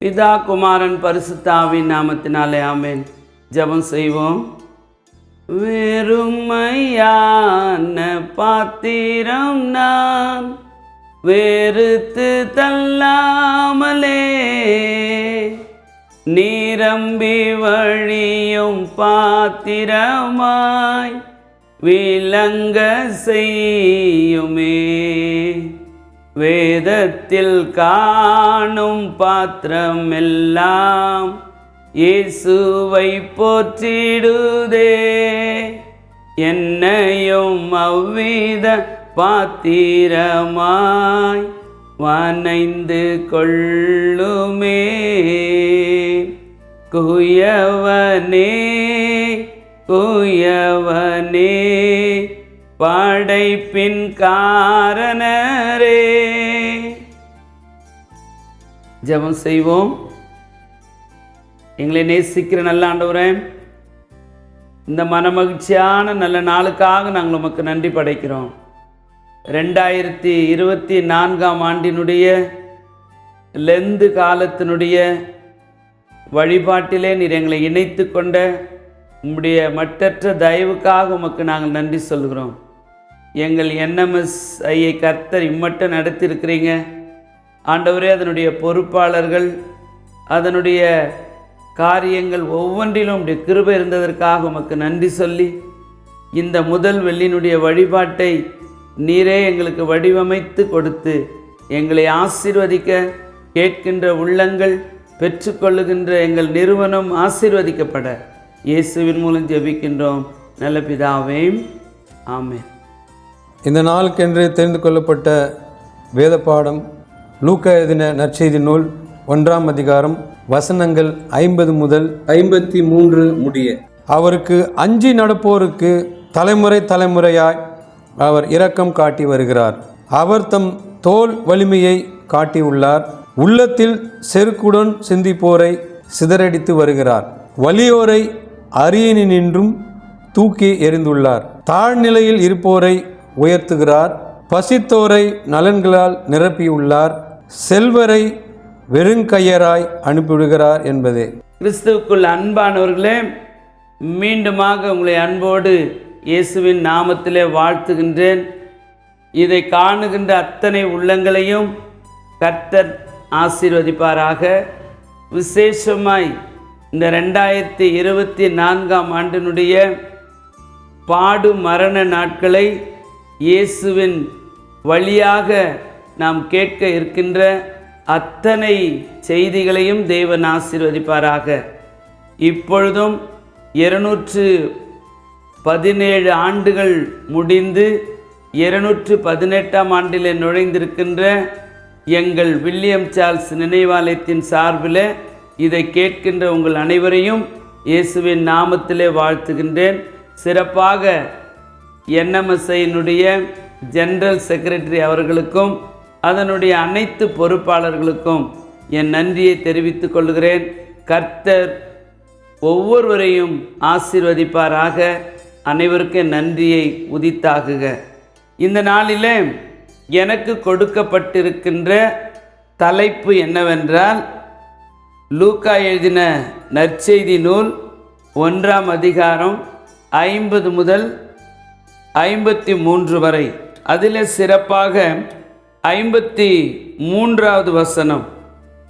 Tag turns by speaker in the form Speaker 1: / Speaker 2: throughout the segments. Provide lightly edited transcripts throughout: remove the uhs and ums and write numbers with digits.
Speaker 1: பிதா குமாரன் பரிசுத்த ஆவியின் நாமத்தினாலே ஆமென். ஜெபம் செய்வோம். வெறுமையான பாத்திரம் நான் வெறுத்து தள்ளாமலே நிரம்பி வழியும் பாத்திரமாய் விளங்க செய்யுமே. வேதத்தில் காணும் பாத்திரமெல்லாம் இயேசுவை போற்றிடுதே. என்னையும் அவ்வித பாத்திரமாய் வனைந்து கொள்ளுமே. குயவனே குயவனே படைப்பின் காரணரே. ஜெபம் செய்வோம். எங்களை நேசிக்கிற நல்ல ஆண்டவரே, இந்த மனமகிழ்ச்சியான நல்ல நாளுக்காக நாங்கள் உமக்கு நன்றி படைக்கிறோம். 2024 ஆண்டினுடைய லெந்து காலத்தினுடைய வழிபாட்டிலே நீர் எங்களை இணைத்து கொண்ட உம்முடைய மட்டற்ற தயவுக்காக உமக்கு நாங்கள் நன்றி சொல்கிறோம். எங்கள் NMS ஐயை கர்த்தர் இம்மட்டும் நடத்தியிருக்கிறீங்க ஆண்டவரே. அதனுடைய பொறுப்பாளர்கள், அதனுடைய காரியங்கள் ஒவ்வொன்றிலும் உடைய கிருபை இருந்ததற்காக உமக்கு நன்றி சொல்லி, இந்த முதல் வெள்ளியினுடைய வழிபாட்டை நீரே எங்களுக்கு வடிவமைத்து கொடுத்து எங்களை ஆசீர்வதிக்க, கேட்கின்ற உள்ளங்கள் பெற்றுக்கொள்ளுகின்ற எங்கள் நிறுவனம் ஆசீர்வதிக்கப்பட இயேசுவின் மூலம் ஜெபிக்கின்றோம் நல்ல பிதாவே, ஆமென்.
Speaker 2: இந்த நாளுக்கென்று தெரிந்து கொள்ளப்பட்ட வேத பாடம் லூக்கா எழுதின நற்செய்தி நூல் 1ஆம் அதிகாரம் வசனங்கள் 50 முதல் 53 முடிய. அவருக்கு அஞ்சி நடப்போருக்கு தலைமுறை தலைமுறையாய் அவர் இரக்கம் காட்டி வருகிறார். அவர் தம் தோல் வலிமையை காட்டியுள்ளார். உள்ளத்தில் செருக்குடன் சிந்திப்போரை சிதறடித்து வருகிறார். வலியோரை அரியணினின்றும் தூக்கி எறிந்துள்ளார். தாழ்நிலையில் இருப்போரை உயர்த்துகிறார். பசித்தோரை நலன்களால் நிரப்பியுள்ளார். செல்வரை வெறுங்கையராய் அனுப்பிவிடுகிறார் என்பதே.
Speaker 1: கிறிஸ்துவுக்குள் அன்பானவர்களே, மீண்டுமாக உங்களை அன்போடு இயேசுவின் நாமத்திலே வாழ்த்துகின்றேன். இதை காணுகின்ற அத்தனை உள்ளங்களையும் கர்த்தர் ஆசீர்வதிப்பாராக. விசேஷமாய் இந்த 2024 ஆண்டினுடைய பாடு மரண நாட்களை இயேசுவின் வழியாக நாம் கேட்க இருக்கின்ற அத்தனை செய்திகளையும் தேவன் ஆசீர்வதிப்பாராக. இப்பொழுதும் 217 ஆண்டுகள் முடிந்து 218ஆம் ஆண்டில் நுழைந்திருக்கின்ற எங்கள் வில்லியம் சார்ல்ஸ் நினைவாலயத்தின் சார்பில் இதை கேட்கின்ற உங்கள் அனைவரையும் இயேசுவின் நாமத்திலே வாழ்த்துகின்றேன். சிறப்பாக NMSஐனுடைய ஜெனரல் செக்ரட்டரி அவர்களுக்கும் அதனுடைய அனைத்து பொறுப்பாளர்களுக்கும் என் நன்றியை தெரிவித்துக் கொள்கிறேன். கர்த்தர் ஒவ்வொருவரையும் ஆசீர்வதிப்பாராக. அனைவருக்கும் நன்றியை உதித்தாகுக. இந்த நாளிலே எனக்கு கொடுக்கப்பட்டிருக்கின்ற தலைப்பு என்னவென்றால், லூக்கா எழுதின நற்செய்தி நூல் 1ஆம் அதிகாரம் 50 முதல் 53 வரை. அதில் சிறப்பாக 53வது வசனம்,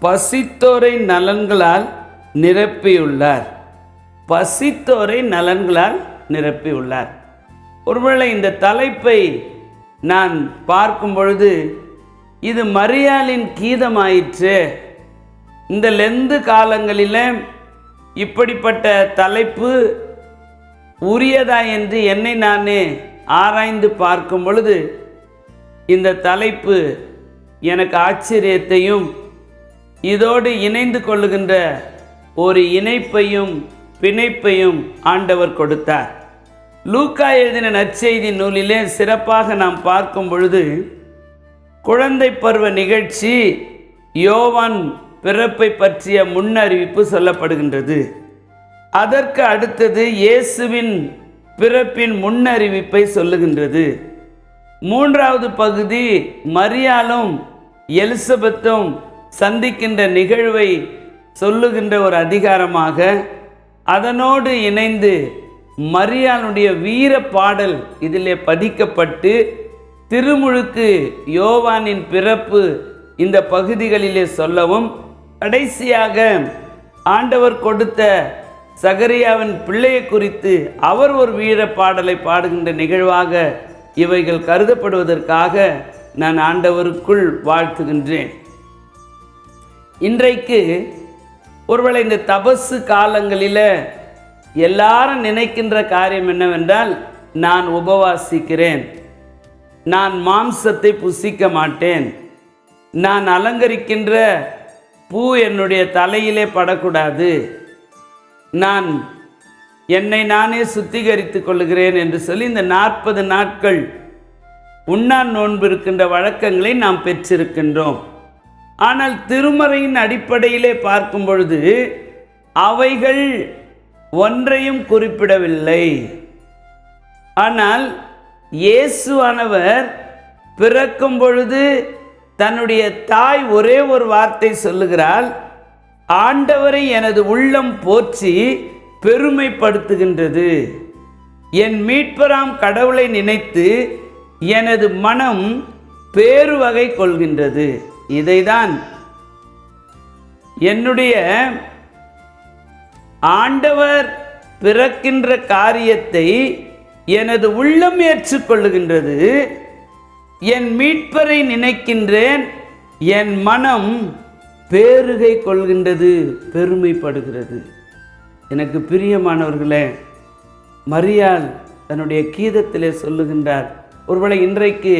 Speaker 1: பசித்தோரை நலன்களால் நிரப்பியுள்ளார். பசித்தோரை நலன்களால் நிரப்பியுள்ளார். ஒருவேளை இந்த தலைப்பை நான் பார்க்கும் பொழுது இது மரியாளின் கீதமாயிற்று. இந்த லெந்து காலங்களில் இப்படிப்பட்ட தலைப்பு உரியதா என்று என்னை நானே ஆராய்ந்து பார்க்கும் பொழுது இந்த தலைப்பு எனக்கு ஆச்சரியத்தையும் இதோடு இணைந்து கொள்ளுகின்ற ஒரு இணைப்பையும் பிணைப்பையும் ஆண்டவர் கொடுத்தார். லூக்கா எழுதின நற்செய்தி நூலிலே சிறப்பாக நாம் பார்க்கும் பொழுது குழந்தை பருவ நிகழ்ச்சி, யோவான் பிறப்பை பற்றிய முன்னறிவிப்பு சொல்லப்படுகின்றது. அதற்கு அடுத்தது இயேசுவின் பிறப்பின் முன்னறிவிப்பை சொல்லுகின்றது. மூன்றாவது பகுதி மரியாளும் எலிசபெத்தும் சந்திக்கின்ற நிகழ்வை சொல்லுகின்ற ஒரு அதிகாரமாக, அதனோடு இணைந்து மரியாளுடைய வீர பாடல் இதிலே பதிக்கப்பட்டு, திருமுழுக்கு யோவானின் பிறப்பு இந்த பகுதிகளிலே சொல்லவும், கடைசியாக ஆண்டவர் கொடுத்த சகரியாவின் பிள்ளையை குறித்து அவர் ஒரு வீர பாடலை பாடுகின்ற நிகழ்வாக இவைகள் கருதப்படுவதற்காக நான் ஆண்டவருக்குள் வாழ்த்துகின்றேன். இன்றைக்கு ஒருவேளை இந்த தபசு காலங்களில் எல்லாரும் நினைக்கின்ற காரியம் என்னவென்றால், நான் உபவாசிக்கிறேன், நான் மாம்சத்தை புசிக்க மாட்டேன், நான் அலங்கரிக்கின்ற பூ என்னுடைய தலையிலே படக்கூடாது, நான் என்னை நானே சுத்திகரித்து கொள்கிறேன் என்று சொல்லி இந்த 40 நாட்கள் உண்ணான் நோன்பு இருக்கின்ற வழக்கங்களை நாம் பெற்றிருக்கின்றோம். ஆனால் திருமறையின் அடிப்படையிலே பார்க்கும் பொழுது அவைகள் ஒன்றையும் குறிப்பிடவில்லை. ஆனால் இயேசுவானவர் பிறக்கும் பொழுது தன்னுடைய தாய் ஒரே ஒரு வார்த்தை சொல்லுகிறாள், ஆண்டவரை எனது உள்ளம் போற்றி பெருமைப்படுத்துகின்றது, என் மீட்பராம் கடவுளை நினைத்து எனது மனம் பேருவகை கொள்கின்றது. இதைதான் என்னுடைய ஆண்டவர் பிறக்கின்ற காரியத்தை எனது உள்ளம் ஏற்றுக்கொள்ளுகின்றது, என் மீட்பரை நினைக்கின்றேன், என் மனம் பேருகை கொள்கின்றது, பெருமைப்படுகிறது. எனக்கு பிரியமானவர்களே, மரியாள் தன்னுடைய கீதத்திலே சொல்லுகின்றார், ஒருவேளை இன்றைக்கு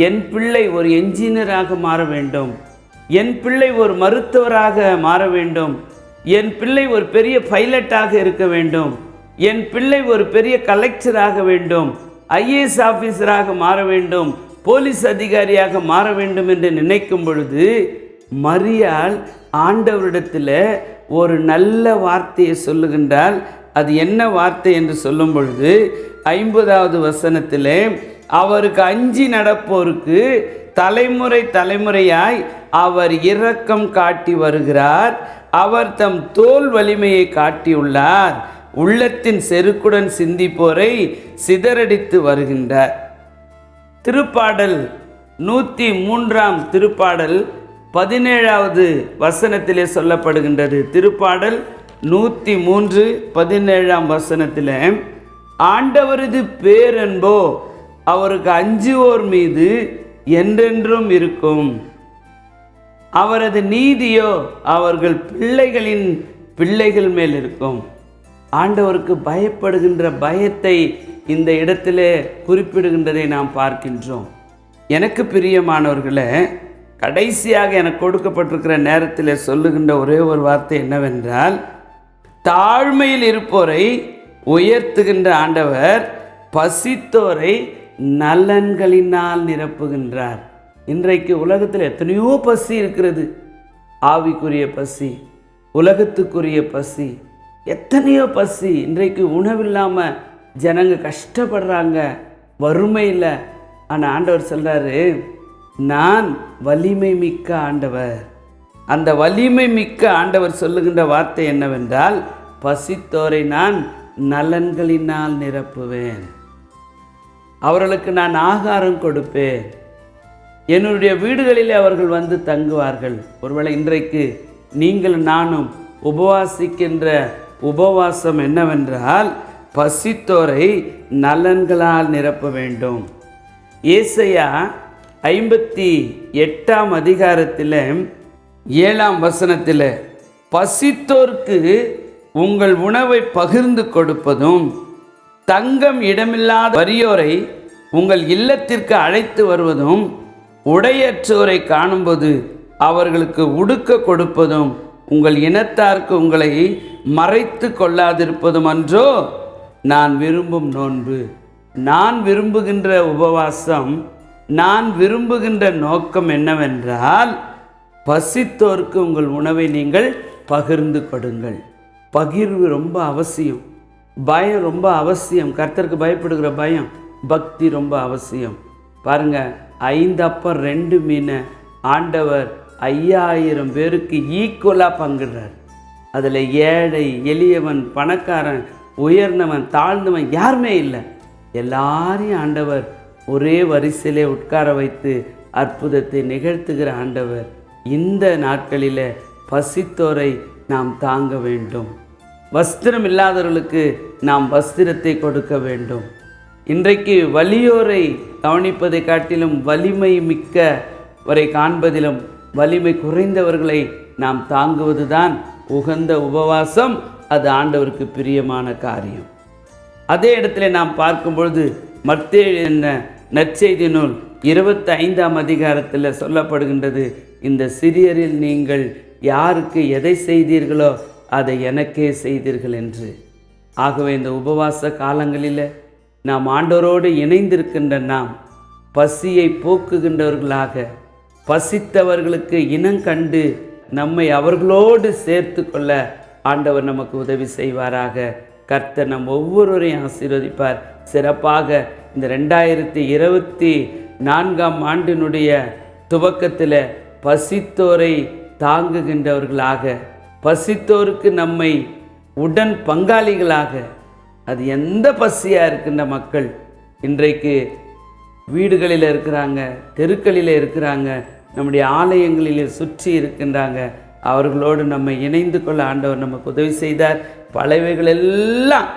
Speaker 1: என் பிள்ளை ஒரு என்ஜினியராக மாற வேண்டும், என் பிள்ளை ஒரு மருத்துவராக மாற வேண்டும், என் பிள்ளை ஒரு பெரிய பைலட்டாக இருக்க வேண்டும், என் பிள்ளை ஒரு பெரிய கலெக்டராக வேண்டும், ஐஏஎஸ் ஆஃபீஸராக மாற வேண்டும், போலீஸ் அதிகாரியாக மாற வேண்டும் என்று நினைக்கும் பொழுது மரியாள் ஆண்டவரிடத்தில் ஒரு நல்ல வார்த்தையை சொல்லுகின்றால், அது என்ன வார்த்தை என்று சொல்லும் பொழுது 50வது வசனத்திலே, அவருக்கு அஞ்சி நடப்போருக்கு தலைமுறை தலைமுறையாய் அவர் இரக்கம் காட்டி வருகிறார், அவர் தம் தோல் வலிமையை காட்டியுள்ளார், உள்ளத்தின் செருக்குடன் சிந்திப்போரை சிதறடித்து வருகின்றார். திருப்பாடல் 103ஆம் திருப்பாடல் 17வது வசனத்திலே சொல்லப்படுகின்றது. திருப்பாடல் 103 17ஆம் வசனத்தில், ஆண்டவரது பேரன்போ அவருக்கு அஞ்சுவோர் மீது என்றென்றும் இருக்கும், அவரது நீதியோ அவர்கள் பிள்ளைகளின் பிள்ளைகள் மேல் இருக்கும். ஆண்டவருக்கு பயப்படுகின்ற பயத்தை இந்த இடத்திலே குறிப்பிடுகின்றதை நாம் பார்க்கின்றோம். எனக்கு பிரியமானவர்களே, கடைசியாக எனக்கு கொடுக்கப்பட்டிருக்கிற நேரத்தில் சொல்லுகின்ற ஒரே ஒரு வார்த்தை என்னவென்றால், தாழ்மையில் இருப்போரை உயர்த்துகின்ற ஆண்டவர் பசித்தோரை நலன்களினால் நிரப்புகின்றார். இன்றைக்கு உலகத்தில் எத்தனையோ பசி இருக்கிறது, ஆவிக்குரிய பசி, உலகத்துக்குரிய பசி, எத்தனையோ பசி. இன்றைக்கு உணவில்லாமல் ஜனங்க கஷ்டப்படுறாங்க, வறுமையில். ஆனால் ஆண்டவர் சொல்கிறாரு, நான் வலிமை மிக்க ஆண்டவர். அந்த வலிமை மிக்க ஆண்டவர் சொல்லுகின்ற வார்த்தை என்னவென்றால், பசித்தோரை நான் நலன்களினால் நிரப்புவேன், அவர்களுக்கு நான் ஆகாரம் கொடுப்பேன், என்னுடைய வீடுகளில் அவர்கள் வந்து தங்குவார்கள். ஒருவேளை இன்றைக்கு நீங்கள் நானும் உபவாசிக்கின்ற உபவாசம் என்னவென்றால், பசித்தோரை நலன்களால் நிரப்ப வேண்டும். ஏசாயா 58ஆம் அதிகாரத்தில் 7ஆம் வசனத்தில், பசித்தோர்க்கு உங்கள் உணவை பகிர்ந்து கொடுப்பதும், தங்கம் இடமில்லாத வறியோரை உங்கள் இல்லத்திற்கு அழைத்து வருவதும், உடையற்றோரை காணும்போது அவர்களுக்கு உடுக்க கொடுப்பதும், உங்கள் இனத்தாருக்கு உங்களை மறைத்து கொள்ளாதிருப்பதும் அன்றோ நான் விரும்பும் நோன்பு. நான் விரும்புகின்ற உபவாசம், நான் விரும்புகின்ற நோக்கம் என்னவென்றால், பசித்தோருக்கு உங்கள் உணவை நீங்கள் பகிர்ந்து கொடுங்கள். பகிர்வு ரொம்ப அவசியம், பயம் ரொம்ப அவசியம். கர்த்தருக்கு பயப்படுகிற பயம், பக்தி ரொம்ப அவசியம். பாருங்க, 5 அப்பம் 2 மீனை ஆண்டவர் 5000 பேருக்கு ஈக்குவலாக பங்கிடுறார். அதில் ஏழை, எளியவன், பணக்காரன், உயர்ந்தவன், தாழ்ந்தவன் யாருமே இல்லை. எல்லாரையும் ஆண்டவர் ஒரே வரிசையிலே உட்கார வைத்து அற்புதத்தை நிகழ்த்துகிற ஆண்டவர். இந்த நாட்களில் பசித்தோரை நாம் தாங்க வேண்டும். வஸ்திரம் இல்லாதவர்களுக்கு நாம் வஸ்திரத்தை கொடுக்க வேண்டும். இன்றைக்கு வலியோரை கவனிப்பதை காட்டிலும் வலிமை மிக்கவரை காண்பதிலும் வலிமை குறைந்தவர்களை நாம் தாங்குவது தான் உகந்த உபவாசம். அது ஆண்டவருக்கு பிரியமான காரியம். அதே இடத்துல நாம் பார்க்கும் பொழுது மத்தேயு என்ற நற்செய்தி நூல் 25ஆம் அதிகாரத்தில் சொல்லப்படுகின்றது, இந்த சிறியரில் நீங்கள் யாருக்கு எதை செய்தீர்களோ அதை எனக்கே செய்தீர்கள் என்று. ஆகவே இந்த உபவாச காலங்களில் நாம் ஆண்டவரோடு இணைந்திருக்கின்ற நாம் பசியை போக்குகின்றவர்களாக, பசித்தவர்களுக்கு இனங்கண்டு நம்மை அவர்களோடு சேர்த்து கொள்ள ஆண்டவர் நமக்கு உதவி செய்வாராக. கர்த்தர் நம் ஒவ்வொருவரையும் ஆசீர்வதிப்பார். சிறப்பாக இந்த 2024ஆம் ஆண்டினுடைய துவக்கத்தில் பசித்தோரை தாங்குகின்றவர்களாக, பசித்தோருக்கு நம்மை உடன் பங்காளிகளாக, அது எந்த பசியாக இருக்கின்ற மக்கள் இன்றைக்கு வீடுகளில் இருக்கிறாங்க, தெருக்களில் இருக்கிறாங்க, நம்முடைய ஆலயங்களில் சுற்றி இருக்கின்றாங்க, அவர்களோடு நம்ம இணைந்து கொள்ள ஆண்டவர் நமக்கு உதவி செய்தார். பழையவைகள் எல்லாம்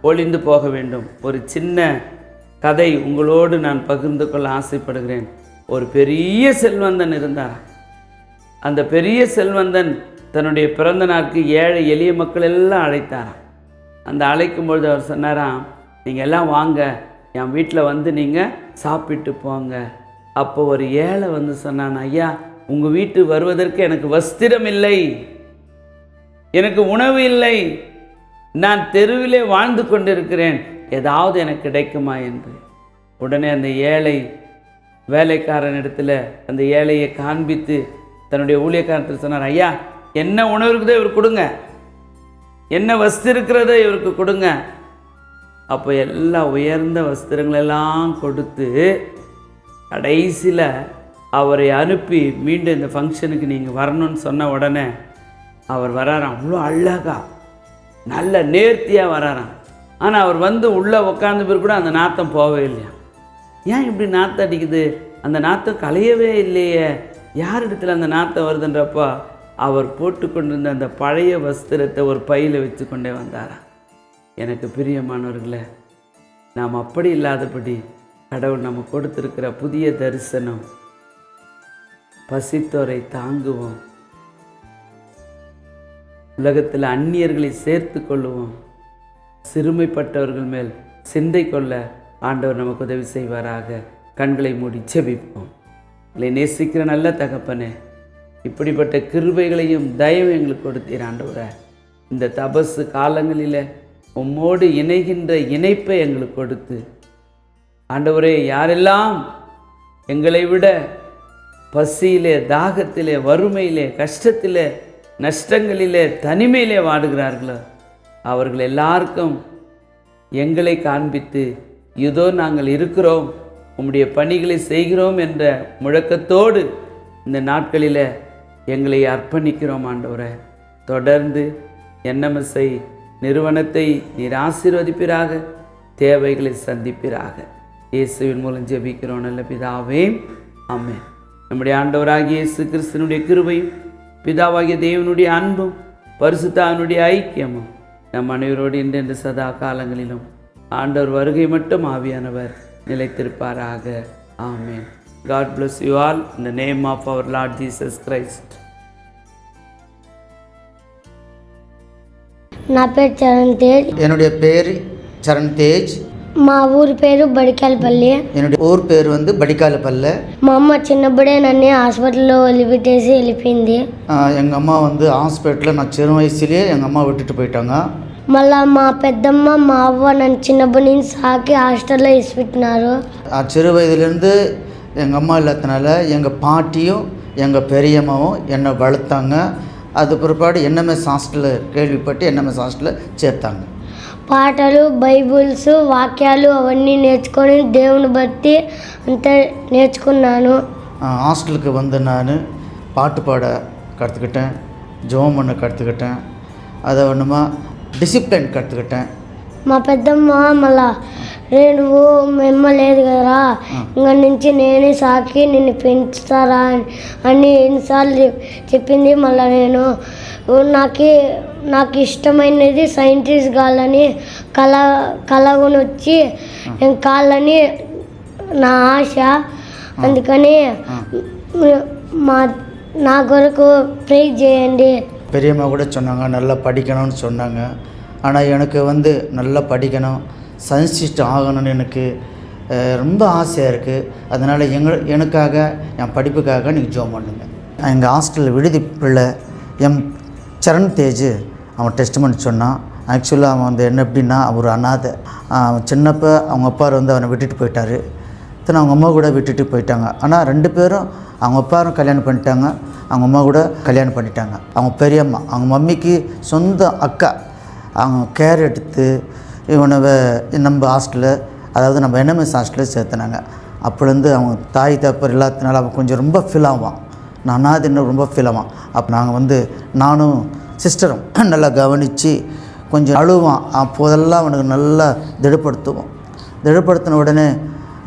Speaker 1: ஒளிந்து போக வேண்டும். ஒரு சின்ன கதை உங்களோடு நான் பகிர்ந்து கொள்ள ஆசைப்படுகிறேன். ஒரு பெரிய செல்வந்தன் இருந்தார். அந்த பெரிய செல்வந்தன் தன்னுடைய பிறந்த நாளுக்கு ஏழை எளிய மக்கள் எல்லாம் அழைத்தாராம். அந்த அழைக்கும் பொழுது அவர் சொன்னாராம், நீங்கள் எல்லாம் வாங்க, என் வீட்டில் வந்து நீங்கள் சாப்பிட்டு போங்க. அப்போ ஒரு ஏழை வந்து சொன்னான், ஐயா உங்கள் வீட்டு வருவதற்கு எனக்கு வஸ்திரம் இல்லை, எனக்கு உணவு இல்லை, நான் தெருவிலே வாழ்ந்து கொண்டிருக்கிறேன், ஏதாவது எனக்கு கிடைக்குமா என்று. உடனே அந்த ஏழை வேலைக்காரன் இடத்துல அந்த ஏழையை காண்பித்து தன்னுடைய ஊழியக்காரத்தில் சொன்னார், ஐயா என்ன உணவு இருக்குதோ இவருக்கு கொடுங்க, என்ன வஸ்திரம் இருக்கிறதோ இவருக்கு கொடுங்க. அப்போ எல்லா உயர்ந்த வஸ்திரங்களெல்லாம் கொடுத்து கடைசியில் அவரை அனுப்பி மீண்டும் இந்த ஃபங்க்ஷனுக்கு நீங்கள் வரணும்னு சொன்ன உடனே அவர் வராராம். அவ்வளோ அழகா நல்ல நேர்த்தியாக வராராம். ஆனால் அவர் வந்து உள்ளே உட்கார்ந்த பிறகு கூட அந்த நாத்தம் போகவே இல்லையா. ஏன் இப்படி நாத்தம் அடிக்குது, அந்த நாத்தம் கலையவே இல்லையே, யார் இடத்துல அந்த நாத்தம் வருதுன்றப்போ அவர் போட்டுக்கொண்டிருந்த அந்த பழைய வஸ்திரத்தை ஒரு பையில் வச்சு கொண்டே வந்தாராம். எனக்கு பிரியமானவர்களே, நாம் அப்படி இல்லாதபடி கடவுள் நம்ம கொடுத்திருக்கிற புதிய தரிசனம், பசித்தோரை தாங்குவோம், உலகத்தில் அந்நியர்களை சேர்த்து கொள்ளுவோம், சிறுமைப்பட்டவர்கள் மேல் சிந்தை கொள்ள ஆண்டவர் நமக்கு உதவி செய்வாராக. கண்களை மூடி ஜெபிப்போம். இல்லை நேசிக்கிற நல்ல தகப்பனே, இப்படிப்பட்ட கிருபைகளையும் தயவு எங்களுக்கு கொடுத்தீர் ஆண்டவரே. இந்த தபசு காலங்களில் உம்மோடு இணைகின்ற இணைப்பை எங்களுக்கு கொடுத்து ஆண்டவரே, யாரெல்லாம் எங்களை விட பசியிலே, தாகத்திலே, வறுமையிலே, கஷ்டத்திலே, நஷ்டங்களிலே, தனிமையிலே வாடுகிறார்களோ அவர்கள் எல்லாருக்கும் எங்களை காண்பித்து இதோ நாங்கள் இருக்கிறோம், உம்முடைய பணிகளை செய்கிறோம் என்ற முழக்கத்தோடு இந்த நாட்களில் எங்களை அர்ப்பணிக்கிறோம் ஆண்டவரே. தொடர்ந்து NMSI நிறுவனத்தை நீர் ஆசீர்வதிப்பீராக, தேவைகளை சந்திப்பீராக. இயேசுவின் மூலம் ஜெபிக்கிறோம் நல்ல பிதாவே, ஆமென். நம்முடைய ஆண்டவராகிய இயேசு கிறிஸ்துவினுடைய கிருபையும் பிதாவாகிய தேவனுடைய அன்பும் பரிசுத்தாவினுடைய ஐக்கியமும் நம் அனைவரோடு இன்றென்று சதா காலங்களிலும் ஆண்டவர் வருகை மட்டும் ஆவியானவர் நிலைத்திருப்பாராக. ஆமென். God bless you all in the name of our Lord Jesus Christ.
Speaker 3: నా పేరు చరణ్ తేజ్.
Speaker 4: என்னுடைய பேர் சரண் தேஜ்.
Speaker 3: మా ఊరి పేరు బడికాలపల్లి.
Speaker 4: என்னுடைய ஊர் பேர் வந்து బడికాలపల్లె.
Speaker 3: మా అమ్మ చిన్నప్పుడే నన్ను హాస్పిటల్లో వదిలిపెట్టేసి వెళ్ళిపోయింది.
Speaker 4: எங்கள் அம்மா வந்து ஹாஸ்பிட்டலில் நான் சிறு வயசுலேயே எங்கள் அம்மா விட்டுட்டு போயிட்டாங்க.
Speaker 3: మళ్ళా మా పెద్దమ్మ మా అవ్వ నన్ను చిన్నప్పటి నుంచి సాకి హాస్టల్లో వేసిపెట్టినారు.
Speaker 4: சிறு வயதுலேருந்து எங்கள் அம்மா இல்லாதனால எங்கள் பாட்டியும் எங்கள் பெரியம்மாவும் என்னை வளர்த்தாங்க. அது பிற்பாடு NMS ஹாஸ்டலில் கேள்விப்பட்டு NMS ஹாஸ்டலில் சேர்த்தாங்க.
Speaker 3: పాటలు, బైబుల్స్, వాక్యాలు అవన్నీ నేర్చుకొని దేవుని బట్టి అంతా నేర్చుకున్నాను.
Speaker 4: ஹாஸ்டலுக்கு வந்து நான் பாட்டு பாட கற்றுக்கிட்டேன், ஜெபம் பண்ண கற்றுக்கிட்டேன். அதை ஒன்றுமா డిసిప్లిన్ కట్టుకుంటాను.
Speaker 3: మా పెద్దమ్మ మళ్ళా నువ్వు మెమ్మ లేదు కదరా ఇంకా నుంచి నేనే సాకి నిన్ను పెంచుతారా అని ఎన్నిసార్లు చెప్పింది. మళ్ళీ నేను నాకు ఇష్టమైనది సైంటిస్ట్ కావాలని కలగొని వచ్చి నేను కావాలని నా ఆశ. అందుకని నా కొరకు ప్రే చేయండి.
Speaker 4: பெரியம்மா கூட சொன்னாங்க நல்லா படிக்கணும்னு சொன்னாங்க. ஆனால் எனக்கு நல்லா படிக்கணும், சயின்டிஸ்ட் ஆகணும்னு எனக்கு ரொம்ப ஆசையாக இருக்குது. அதனால் எனக்காக என் படிப்புக்காக நீங்கள் ஜோம் பண்ணுங்க. எங்கள் ஹாஸ்டலில் விடுதி பிள்ளை எம் சரண் தேஜ் அவன் டெஸ்ட்மெண்ட் சொன்னான். ஆக்சுவலாக அவன் என்ன எப்படின்னா அவர் அனாதை. சின்னப்போ அவங்க அப்பா அவனை விட்டுட்டு போயிட்டார். அவங்க அம்மா கூட விட்டுட்டு போயிட்டாங்க. ஆனால் 2 பேரும் அவங்க அப்பாரும் கல்யாணம் பண்ணிட்டாங்க, அவங்க அம்மா கூட கல்யாணம் பண்ணிட்டாங்க. அவங்க பெரியம்மா அவங்க மம்மிக்கு சொந்த அக்கா அவங்க கேர் எடுத்து இவனை நம்ம ஹாஸ்டலில், அதாவது நம்ம என்எம்எஸ் ஹாஸ்டலில் சேர்த்துனாங்க. அப்போலேருந்து அவங்க தாய் தப்பர் இல்லாததுனால அவன் கொஞ்சம் ரொம்ப ஃபீல் ஆவான். நான் அனாதைன்னு ரொம்ப ஃபீல் ஆவான். அப்போ நாங்கள் நானும் சிஸ்டரும் நல்லா கவனித்து கொஞ்சம் அழுவான். அப்போதெல்லாம் அவனுக்கு நல்லா திடப்படுத்தின உடனே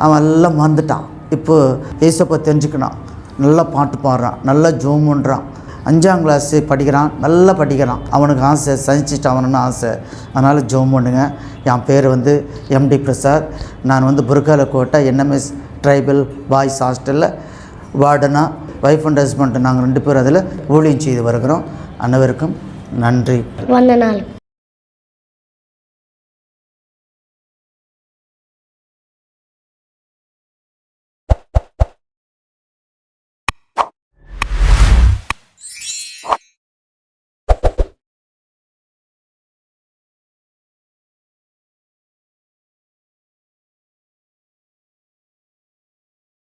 Speaker 4: அவன் எல்லாம் மறந்துட்டான். இப்போது ஏசப்பா தெரிஞ்சுக்கினான், நல்லா பாட்டு பாடுறான், நல்லா ஜோம் பண்ணுறான். 5ஆம் கிளாஸ் படிக்கிறான், நல்லா படிக்கிறான். அவனுக்கு ஆசை சயின்டிஸ்ட் ஆகணும்னு ஆசை. அதனால் ஜோம் பண்ணுங்க. என் பேர் எம்டி பிரசாத். நான் புர்காலக்கோட்டை என்எம்எஸ் ட்ரைபல் பாய்ஸ் ஹாஸ்டலில் வார்டனாக ஒய்ஃப் அண்ட் ஹஸ்பண்ட் நாங்கள் 2 பேரும் அதில் ஊழியம் செய்து வருகிறோம். அனைவருக்கும் நன்றி.
Speaker 3: வந்தனாலும்